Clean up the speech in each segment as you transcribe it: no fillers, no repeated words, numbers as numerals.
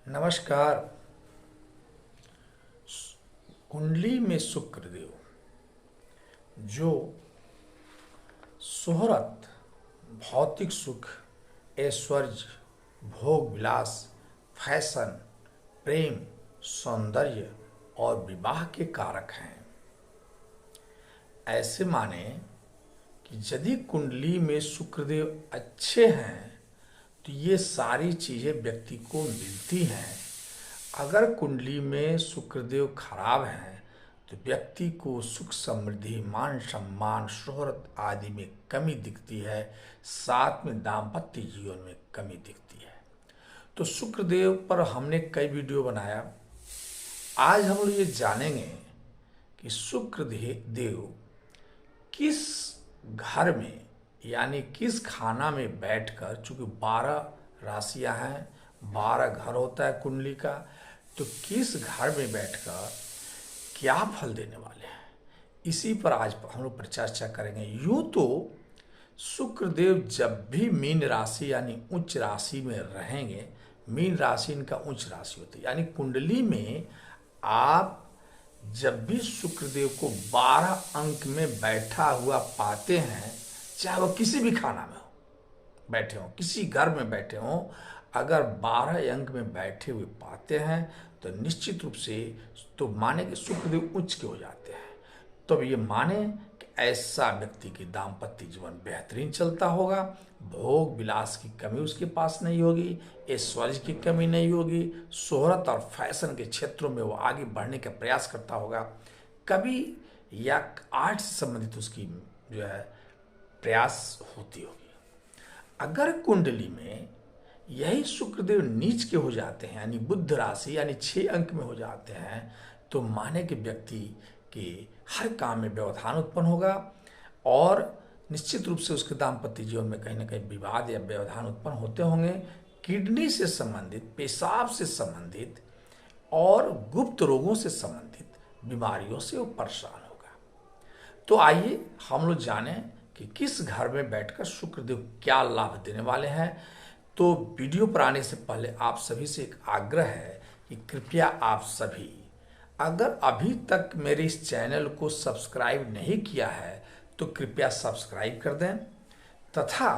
नमस्कार। कुंडली में शुक्रदेव जो शोहरत, भौतिक सुख, ऐश्वर्य, भोग विलास, फैशन, प्रेम, सौंदर्य और विवाह के कारक हैं। ऐसे माने कि यदि कुंडली में शुक्रदेव अच्छे हैं तो ये सारी चीजें व्यक्ति को मिलती हैं। अगर कुंडली में शुक्रदेव खराब हैं तो व्यक्ति को सुख, समृद्धि, मान सम्मान, शोहरत आदि में कमी दिखती है, साथ में दाम्पत्य जीवन में कमी दिखती है। तो शुक्रदेव पर हमने कई वीडियो बनाया। आज हम लोग ये जानेंगे कि शुक्रदेव किस घर में यानी किस खाना में बैठकर, चूंकि 12 राशियां हैं, 12 घर होता है कुंडली का, तो किस घर में बैठकर क्या फल देने वाले हैं, इसी पर आज हम लोग पर चर्चा करेंगे। यूं तो शुक्रदेव जब भी मीन राशि यानी उच्च राशि में रहेंगे, मीन राशि इनका उच्च राशि होती है, यानी कुंडली में आप जब भी शुक्रदेव को 12 अंक में बैठा हुआ पाते हैं, चाहे वह किसी भी खाना में हो बैठे हो, किसी घर में बैठे हो, अगर 12 अंक में बैठे हुए पाते हैं तो निश्चित रूप से तो माने कि शुक्रदेव उच्च के हो जाते हैं। तो ये माने कि ऐसा व्यक्ति की दाम्पत्य जीवन बेहतरीन चलता होगा, भोग विलास की कमी उसके पास नहीं होगी, ऐश्वर्य की कमी नहीं होगी, शोहरत और फैशन के क्षेत्रों में वो आगे बढ़ने का प्रयास करता होगा, कभी या आर्ट से संबंधित उसकी जो है प्रयास होती होगी। अगर कुंडली में यही शुक्रदेव नीच के हो जाते हैं यानी बुध राशि यानी 6 अंक में हो जाते हैं, तो माने कि व्यक्ति के हर काम में व्यवधान उत्पन्न होगा और निश्चित रूप से उसके दाम्पत्य जीवन में कहीं ना कहीं विवाद या व्यवधान उत्पन्न होते होंगे। किडनी से संबंधित, पेशाब से संबंधित और गुप्त रोगों से संबंधित बीमारियों से वो परेशान होगा। तो आइए हम लोग जाने कि किस घर में बैठकर शुक्रदेव क्या लाभ देने वाले हैं। तो वीडियो पर आने से पहले आप सभी से एक आग्रह है कि कृपया आप सभी अगर अभी तक मेरे इस चैनल को सब्सक्राइब नहीं किया है तो कृपया सब्सक्राइब कर दें तथा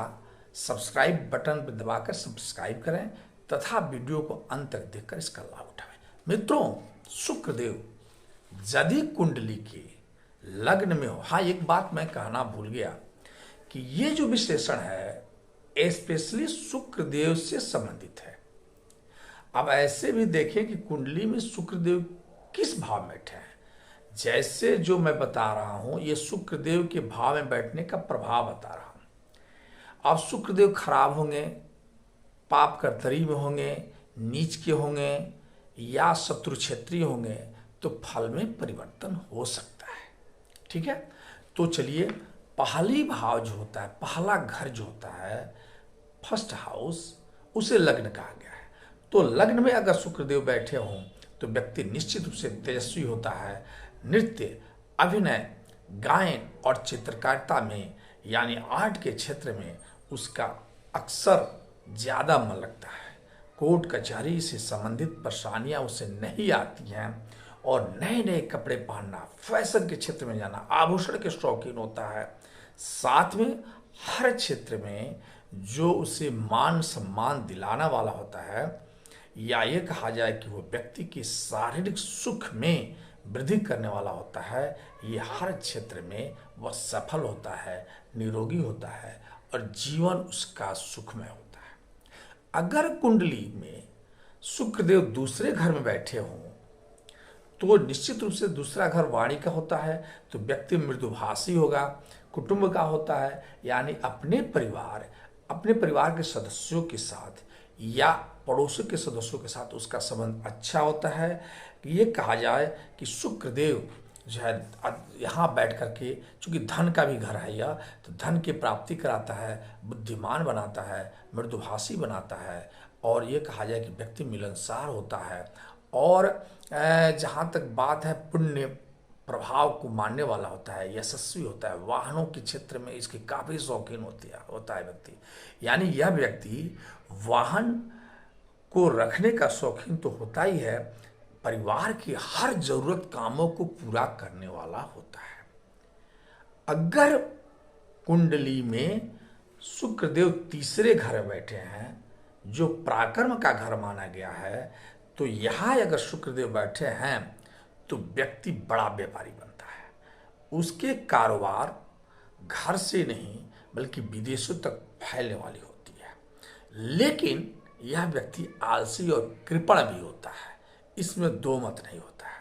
सब्सक्राइब बटन पर दबाकर सब्सक्राइब करें तथा वीडियो को अंत तक देखकर इसका लाभ उठाएं। मित्रों, शुक्रदेव यदि कुंडली के लग्न में हो, हाँ एक बात मैं कहना भूल गया कि ये जो विश्लेषण है स्पेशली शुक्रदेव से संबंधित है। अब ऐसे भी देखें कि कुंडली में शुक्रदेव किस भाव में बैठे हैं। जैसे जो मैं बता रहा हूं ये शुक्रदेव के भाव में बैठने का प्रभाव बता रहा हूं। अब शुक्रदेव खराब होंगे, पाप कर्तरी में होंगे, नीच के होंगे या शत्रु क्षेत्रीय होंगे तो फल में परिवर्तन हो सकता है। ठीक है, तो चलिए पहली भाव जो होता है, पहला घर जो होता है, फर्स्ट हाउस, उसे लग्न कहा गया है। तो लग्न में अगर शुक्रदेव बैठे हों तो व्यक्ति निश्चित रूप से तेजस्वी होता है। नृत्य, अभिनय, गायन और चित्रकारिता में यानी आर्ट के क्षेत्र में उसका अक्सर ज्यादा मन लगता है। कोर्ट कचहरी से संबंधित परेशानियां उसे नहीं आती हैं और नए नए कपड़े पहनना, फैशन के क्षेत्र में जाना, आभूषण के शौकीन होता है। साथ में हर क्षेत्र में जो उसे मान सम्मान दिलाना वाला होता है या ये कहा जाए कि वो व्यक्ति की शारीरिक सुख में वृद्धि करने वाला होता है, ये हर क्षेत्र में वह सफल होता है, निरोगी होता है और जीवन उसका सुखमय होता है। अगर कुंडली में शुक्रदेव दूसरे घर में बैठे हों तो निश्चित रूप से दूसरा घर वाणी का होता है, तो व्यक्ति मृदुभाषी होगा, कुटुंब का होता है, यानी अपने परिवार के सदस्यों के साथ या पड़ोसी के सदस्यों के साथ उसका संबंध अच्छा होता है। ये कहा जाए कि शुक्रदेव जो है यहाँ बैठ करके, चूंकि धन का भी घर है यह, तो धन की प्राप्ति कराता है, बुद्धिमान बनाता है, मृदुभाषी बनाता है और ये कहा जाए कि व्यक्ति मिलनसार होता है। और जहाँ तक बात है पुण्य प्रभाव को मानने वाला होता है, यशस्वी होता है, वाहनों के क्षेत्र में इसके काफी शौकीन होता है व्यक्ति। यानी यह व्यक्ति वाहन को रखने का शौकीन तो होता ही है, परिवार की हर जरूरत कामों को पूरा करने वाला होता है। अगर कुंडली में शुक्रदेव तीसरे घर में बैठे हैं, जो पराक्रम का घर माना गया है, तो यहां अगर शुक्रदेव बैठे हैं तो व्यक्ति बड़ा व्यापारी बनता है। उसके कारोबार घर से नहीं बल्कि विदेशों तक फैलने वाली होती है। लेकिन यह व्यक्ति आलसी और कृपण भी होता है, इसमें दो मत नहीं होता है।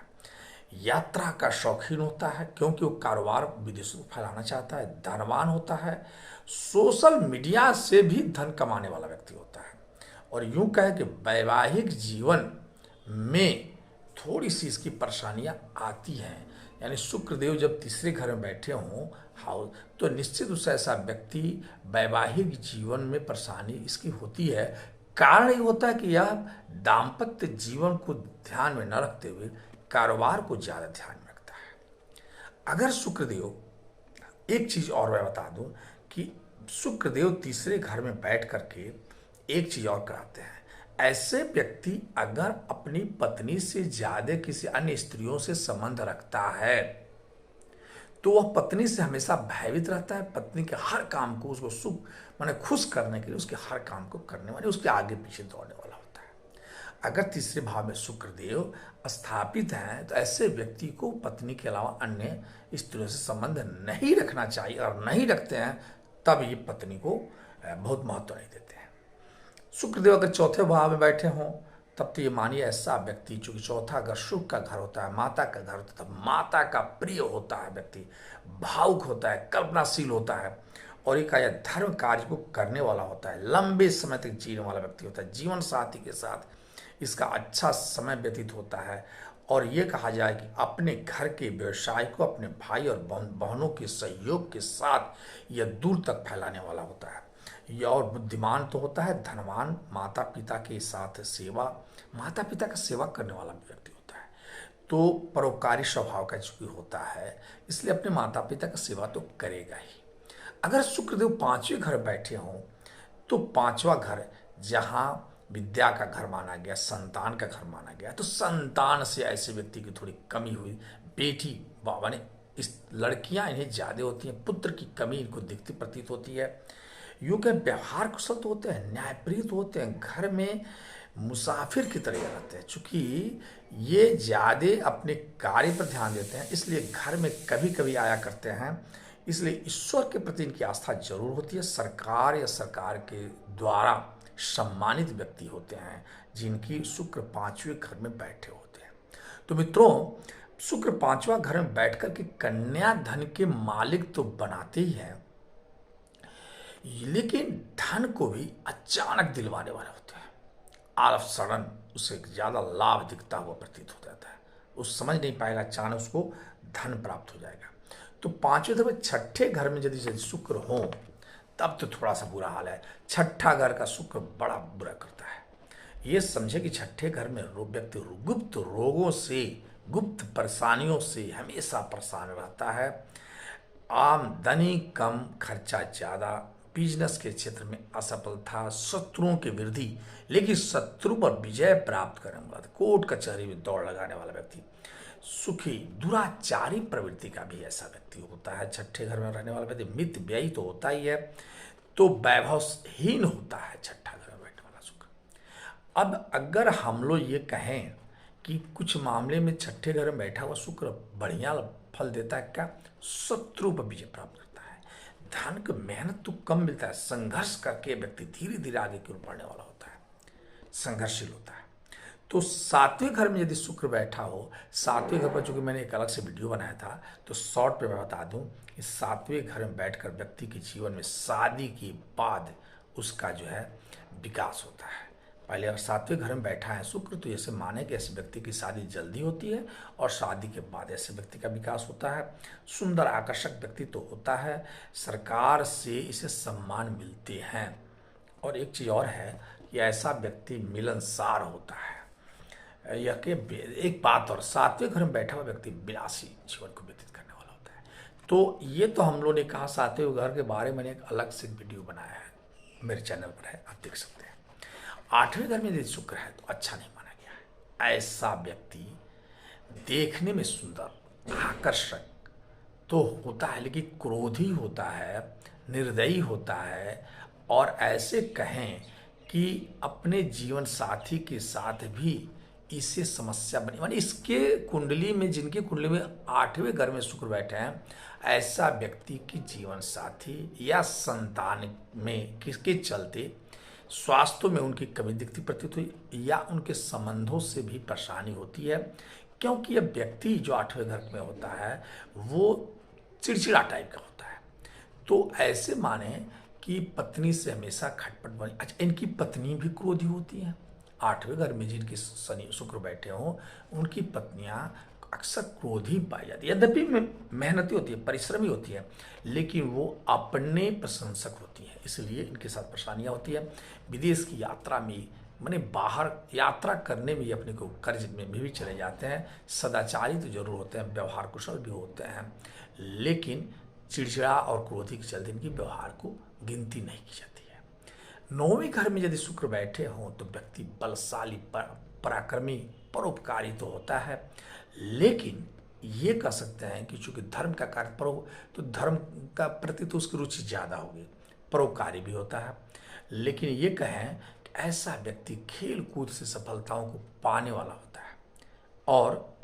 यात्रा का शौकीन होता है क्योंकि वो कारोबार विदेशों में फैलाना चाहता है, धनवान होता है, सोशल मीडिया से भी धन कमाने वाला व्यक्ति होता है। और यूं कहें कि वैवाहिक जीवन में थोड़ी सी इसकी परेशानियां आती हैं, यानी शुक्रदेव जब तीसरे घर में बैठे हों हाउस, तो निश्चित रूप से ऐसा व्यक्ति वैवाहिक जीवन में परेशानी इसकी होती है। कारण ये होता है कि यह दाम्पत्य जीवन को ध्यान में न रखते हुए कारोबार को ज्यादा ध्यान में रखता है। अगर शुक्रदेव, एक चीज और मैं बता दूं कि शुक्रदेव तीसरे घर में बैठ करके एक चीज और कराते हैं। ऐसे व्यक्ति अगर अपनी पत्नी से ज्यादा किसी अन्य स्त्रियों से संबंध रखता है तो वह पत्नी से हमेशा भयभीत रहता है। पत्नी के हर काम को उसको सुख माने खुश करने के लिए उसके हर काम को करने वाले, उसके आगे पीछे दौड़ने वाला होता है। अगर तीसरे भाव में शुक्रदेव स्थापित हैं तो ऐसे व्यक्ति को पत्नी के अलावा अन्य स्त्रियों से संबंध नहीं रखना चाहिए, और नहीं रखते हैं तब ये पत्नी को बहुत महत्व नहीं देते हैं। शुक्रदेव अगर चौथे भाव में बैठे हों तब तो ये मानिए ऐसा व्यक्ति, चूंकि चौथा अगर शुक्र का घर होता है, माता का घर होता है, तब माता का प्रिय होता है व्यक्ति, भावुक होता है, कल्पनाशील होता है, और एक आया धर्म कार्य को करने वाला होता है, लंबे समय तक जीने वाला व्यक्ति होता है। जीवन साथी के साथ इसका अच्छा समय व्यतीत होता है, और ये कहा जाए कि अपने घर के व्यवसाय को अपने भाई और बहनों के सहयोग के साथ यह दूर तक फैलाने वाला होता है। यह और बुद्धिमान तो होता है, धनवान, माता पिता के साथ सेवा, माता पिता का सेवा करने वाला व्यक्ति होता है, तो परोपकारी स्वभाव का चूंकि होता है इसलिए अपने माता पिता का सेवा तो करेगा ही। अगर शुक्रदेव पांचवें घर बैठे हों तो पांचवा घर जहां विद्या का घर माना गया, संतान का घर माना गया, तो संतान से ऐसे व्यक्ति की थोड़ी कमी हुई। बेटी माने इस लड़कियां इन्हें ज्यादा होती हैं, पुत्र की कमी इनको दिखती प्रतीत होती है। यूं के व्यवहार कुशल तो होते हैं, न्यायप्रिय तो होते हैं, घर में मुसाफिर की तरह रहते हैं। चूंकि ये ज्यादा अपने कार्य पर ध्यान देते हैं इसलिए घर में कभी कभी आया करते हैं, इसलिए ईश्वर के प्रति इनकी आस्था जरूर होती है। सरकार या सरकार के द्वारा सम्मानित व्यक्ति होते हैं जिनकी शुक्र पांचवें घर में बैठे होते हैं। तो मित्रों, शुक्र पांचवा घर में बैठकर के कन्या धन के मालिक तो बनाते ही हैं, लेकिन धन को भी अचानक दिलवाने वाले होते हैं। ऑल ऑफ सडन उसे ज्यादा लाभ दिखता हुआ प्रतीत हो जाता है, वो समझ नहीं पाएगा, अचानक उसको धन प्राप्त हो जाएगा। तो पांचवें घर में छठे घर में यदि शुक्र हो तब तो थोड़ा सा बुरा हाल है। छठा घर का शुक्र बड़ा बुरा करता है। ये समझे कि छठे घर में व्यक्ति गुप्त रोगों से, गुप्त परेशानियों से हमेशा परेशान रहता है। आमदनी कम, खर्चा ज्यादा, बिजनेस के क्षेत्र में असफलता, शत्रुओं की वृद्धि, लेकिन शत्रु पर विजय प्राप्त करने वाला, कोर्ट कचहरी में दौड़ लगाने वाला व्यक्ति, सुखी, दुराचारी प्रवृत्ति का भी ऐसा व्यक्ति होता है। छठे घर में रहने वाला व्यक्ति मित्र व्ययी तो होता ही है, तो वैभवहीन होता है छठा घर में बैठने वाला शुक्र। अब अगर हम लोग ये कहें कि कुछ मामले में छठे घर में बैठा हुआ शुक्र बढ़िया फल देता है क्या? शत्रु पर विजय प्राप्त करता है, धन की मेहनत तो कम मिलता है, संघर्ष करके व्यक्ति धीरे धीरे आगे की ओर बढ़ने वाला होता है, संघर्षशील होता है। तो सातवें घर में यदि शुक्र बैठा हो, सातवें घर पर, चूंकि मैंने एक अलग से वीडियो बनाया था तो शॉर्ट पे मैं बता दूं, इस सातवें घर में बैठकर व्यक्ति के जीवन में शादी के बाद उसका जो है विकास होता है। पहले अगर सातवें घर में बैठा है शुक्र तो ऐसे माने कि ऐसे व्यक्ति की शादी जल्दी होती है और शादी के बाद ऐसे व्यक्ति का विकास होता है। सुंदर आकर्षक व्यक्ति तो होता है, सरकार से इसे सम्मान मिलते हैं, और एक चीज और है कि ऐसा व्यक्ति मिलनसार होता है। यह के एक बात और, सातवें घर में बैठा हुआ व्यक्ति विलासी जीवन को व्यतीत करने वाला होता है। तो ये तो हम लोगों ने कहा सातवें घर के बारे में एक अलग से वीडियो बनाया है, मेरे चैनल पर है, आप देख सकते हैं। 8वें घर में यदि शुक्र है तो अच्छा नहीं माना गया है। ऐसा व्यक्ति देखने में सुंदर, आकर्षक तो होता है, लेकिन क्रोधी होता है, निर्दयी होता है, और ऐसे कहें कि अपने जीवन साथी के साथ भी इससे समस्या बनी, माने इसके कुंडली में, जिनकी कुंडली में 8वें घर में शुक्र बैठे हैं, ऐसा व्यक्ति की जीवन साथी या संतान में किसके चलते स्वास्थ्य में उनकी कमी दिखती प्रतीत हुई, या उनके संबंधों से भी परेशानी होती है, क्योंकि यह व्यक्ति जो 8वें घर में होता है वो चिड़चिड़ा टाइप का होता है। तो ऐसे माने कि पत्नी से हमेशा खटपट बनी। अच्छा, इनकी पत्नी भी क्रोधी होती है। 8वें घर में जिनके शनि शुक्र बैठे हों, उनकी पत्नियां अक्सर क्रोधी पाई जाती है। यद्यपि मेहनती होती है, परिश्रमी होती है, लेकिन वो अपने प्रशंसक होती है, इसलिए इनके साथ परेशानियां होती है। विदेश की यात्रा में, माने बाहर यात्रा करने में अपने को कर्ज में भी चले जाते हैं। सदाचारी तो जरूर होते हैं, व्यवहार कुशल भी होते हैं, लेकिन चिड़चिड़ा और क्रोधी के चलते इनकी व्यवहार को गिनती नहीं की जाती है। 9वें घर में यदि शुक्र बैठे हों तो व्यक्ति बलशाली, पराक्रमी, परोपकारी तो होता है, लेकिन ये कह सकते हैं कि चूंकि धर्म का कार्य तो धर्म का प्रति तो उसकी रुचि ज़्यादा होगी, परोपकारी भी होता है। लेकिन ये कहें कि ऐसा व्यक्ति खेल कूद से सफलताओं को पाने वाला होता है, और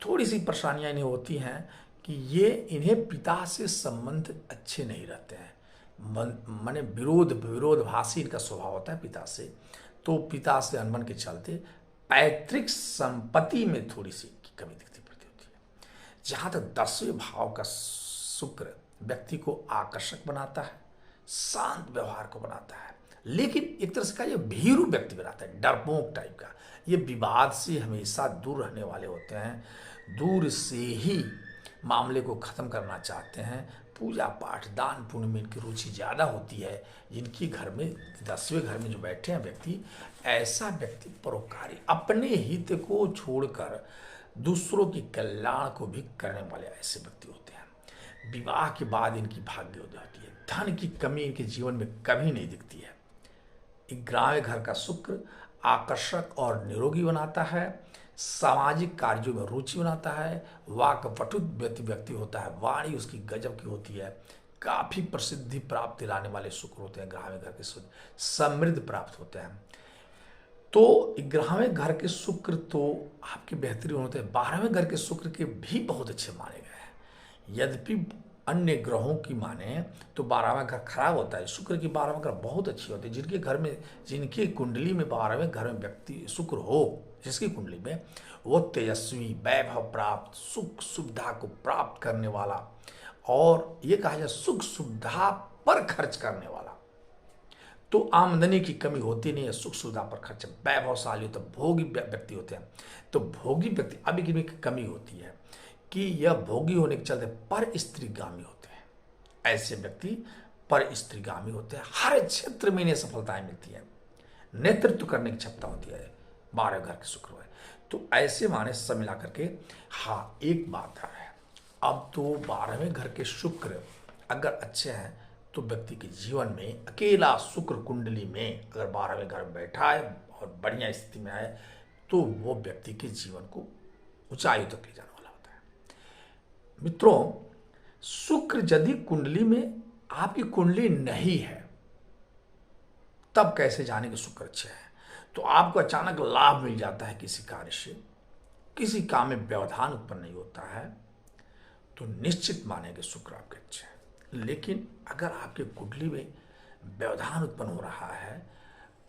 थोड़ी सी परेशानियां इन्हें होती हैं कि इन्हें पिता से संबंध अच्छे नहीं रहते हैं। माने विरोधभाषी इनका स्वभाव होता है पिता से, तो पिता से अनबन के चलते पैतृक संपत्ति में थोड़ी सी कमी दिखती पड़ती होती है। जहाँ तक 10वें भाव का शुक्र व्यक्ति को आकर्षक बनाता है, शांत व्यवहार को बनाता है, लेकिन एक तरह से का ये भीरू व्यक्ति बनाता है, डरपोक टाइप का। ये विवाद से हमेशा दूर रहने वाले होते हैं, दूर से ही मामले को खत्म करना चाहते हैं। पूजा पाठ, दान पुण्य में इनकी रुचि ज़्यादा होती है। जिनकी घर में 10वें घर में जो बैठे हैं व्यक्ति, ऐसा व्यक्ति परोपकारी, अपने हित को छोड़कर दूसरों की कल्याण को भी करने वाले ऐसे व्यक्ति होते हैं। विवाह के बाद इनकी भाग्योदय होती है, धन की कमी इनके जीवन में कभी नहीं दिखती है। 11वें घर का शुक्र आकर्षक और निरोगी बनाता है, सामाजिक कार्यों में रुचि बनाता है, वाक्पटु व्यक्ति होता है, वाणी उसकी गजब की होती है, काफी प्रसिद्धि प्राप्त दिलाने वाले शुक्र होते हैं। 11वें घर के शुक्र समृद्ध प्राप्त होते हैं। तो 11वें घर के शुक्र तो आपके बेहतरीन होते हैं। 12वें घर के शुक्र के भी बहुत अच्छे माने गए हैं। यद्यपि अन्य ग्रहों की माने तो 12वां घर खराब होता है, शुक्र की 12वां घर बहुत अच्छी होती है। जिनके घर में, जिनकी कुंडली में 12वें घर में व्यक्ति शुक्र हो, जिसकी कुंडली में, वो तेजस्वी, वैभव प्राप्त, सुख सुविधा को प्राप्त करने वाला, और ये कहा जाए सुख सुविधा पर खर्च करने वाला। तो आमदनी की कमी होती नहीं है, सुख सुविधा पर खर्च, वैभवशाली होता है, भोगी व्यक्ति होते हैं। तो भोगी व्यक्ति, अभी की कमी होती है कि यह भोगी होने के चलते पर स्त्रीगामी होते हैं। ऐसे व्यक्ति पर स्त्रीगामी होते हैं, हर क्षेत्र में इन्हें सफलताएं मिलती है, नेतृत्व करने की क्षमता होती है। 12वें घर के शुक्र है, तो ऐसे माने सब मिला करके। हाँ, एक बात है, अब तो 12वें घर के शुक्र अगर अच्छे हैं तो व्यक्ति के जीवन में अकेला शुक्र कुंडली में अगर 12वें घर में बैठा है और बढ़िया स्थिति में आए, तो वो व्यक्ति के जीवन को ऊंचाई तक ले जाना वाला होता है। मित्रों, शुक्र यदि कुंडली में, आपकी कुंडली नहीं है, तब कैसे जाने कि शुक्र अच्छे हैं? तो आपको अचानक लाभ मिल जाता है किसी कार्य से, किसी काम में व्यवधान उत्पन्न नहीं होता है, तो निश्चित माने कि शुक्र आपके अच्छे हैं। लेकिन अगर आपके कुंडली में व्यवधान उत्पन्न हो रहा है,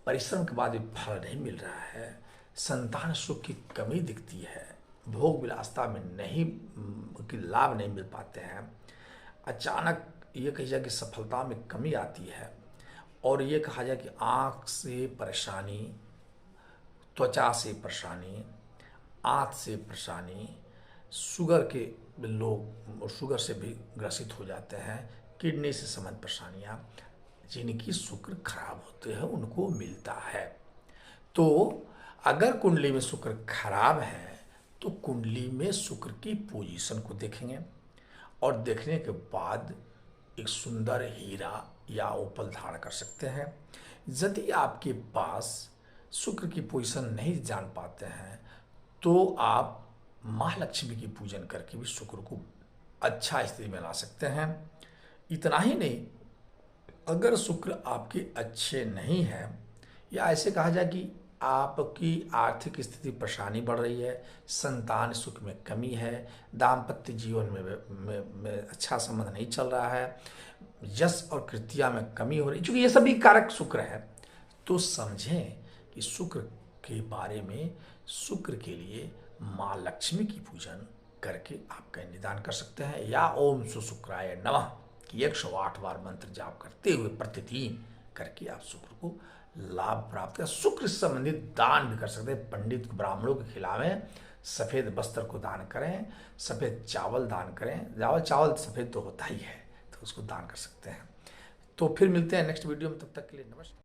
परिश्रम के बाद भी फल नहीं मिल रहा है, संतान सुख की कमी दिखती है, भोग विलासता में नहीं कि लाभ नहीं मिल पाते हैं, अचानक ये कही जाए कि सफलता में कमी आती है, और ये कहा जाए कि आँख से परेशानी, त्वचा से परेशानी, आँत से परेशानी, शुगर के लोग शुगर से भी ग्रसित हो जाते हैं, किडनी से संबंधित परेशानियाँ, जिनकी शुक्र खराब होते हैं उनको मिलता है। तो अगर कुंडली में शुक्र खराब है तो कुंडली में शुक्र की पोजीशन को देखेंगे, और देखने के बाद एक सुंदर हीरा या ओपल धारण कर सकते हैं। यदि आपके पास शुक्र की पोजीशन नहीं जान पाते हैं तो आप महालक्ष्मी की पूजन करके भी शुक्र को अच्छा स्थिति में ला सकते हैं। इतना ही नहीं, अगर शुक्र आपके अच्छे नहीं है या ऐसे कहा जाए कि आपकी आर्थिक स्थिति परेशानी बढ़ रही है, संतान सुख में कमी है, दाम्पत्य जीवन में अच्छा संबंध नहीं चल रहा है, यश और कृतिया में कमी हो रही, क्योंकि ये सभी कारक शुक्र है, तो समझें कि शुक्र के बारे में शुक्र के लिए माँ लक्ष्मी की पूजन करके आपका निदान कर सकते हैं, या ओम सुशुक्राय नमः कि 108 बार मंत्र जाप करते हुए प्रतिदिन करके आप शुक्र को लाभ प्राप्त कर शुक्र से संबंधित दान भी कर सकते हैं। पंडित को ब्राह्मणों को खिलावें, सफ़ेद वस्त्र को दान करें, सफ़ेद चावल दान करें, चावल सफ़ेद तो होता ही है तो उसको दान कर सकते हैं। तो फिर मिलते हैं नेक्स्ट वीडियो में, तब तक के लिए नमस्कार।